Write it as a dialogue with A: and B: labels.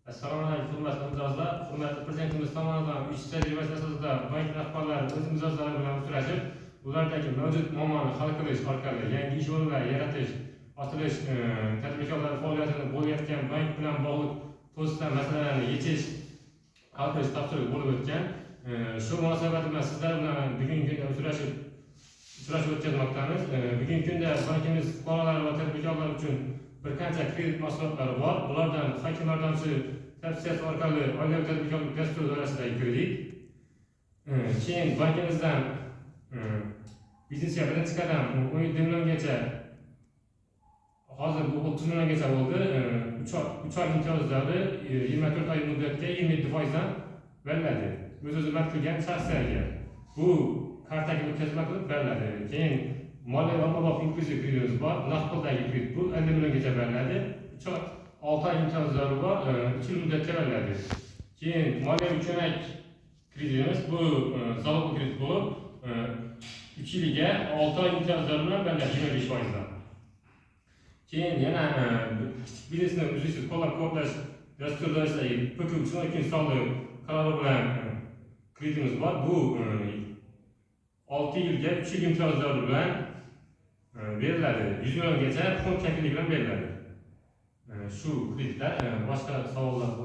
A: Assalomu alaykum, hurmatli mijozlar. Hurmatli prezidentimiz tomonidan ish tajribasi asosida bank rahbarlari o'z mijozlari bilan uchrashib, ulardagi mavjud muammoni hal qilish orqali yangi ish o'rinlari yaratish, ochilish tadbirkorlari faoliyatini bo'layotgan bank bilan bog'liq to'siq masalalarni yechish hal qilish topshiriq bo'lib o'tgan. Shu munosabat bilan sizlar bilan bugungi kunda uchrashuv o'tkazmoqdamiz. Bugungi kunda bankimiz fuqarolar va tadbirkorlar uchun bir qancha kredit mahsulotlari bor. Bulardan hokim yordamchi tavsiyasi orqali oilaviy tadbirkorlik dasturi doirasidagi kredit. Keyin bankimizdan biznesga birinchi qadam 17 milliongacha, hozir bu 30 milliongacha bo'ldi. 3 oy imtiyoz davri 24 oy muddatga 27% dan beriladi. O'z-o'zi qilgan shaxslarga bu kartaga o'tkazma qilib beriladi. Keyin moliya va ommabop inklyuziv kreditimiz bor. Naqd puldagi kredit bu 50 milliongacha beriladi. 6 oy imtiyoz davri bor, 2 yil muddatga beriladi. Keyin moliyaviy ko'mak kreditimiz bu zalog kredit bo'lib, 3 yilga 6 oy imtiyoz davri bilan beriladi 25% dan. Keyin yana biznesni uzluksiz qo'llab-quvvatlash dasturi doirasidagi PKU uchun soliq qarori bilan kreditimiz bor. Bu 6 yilga 3 yil imtiyoz davri bilan beriladi. 100 milliongacha fond kafillik bilan beriladi. Shu kreditlar, boshqa savollar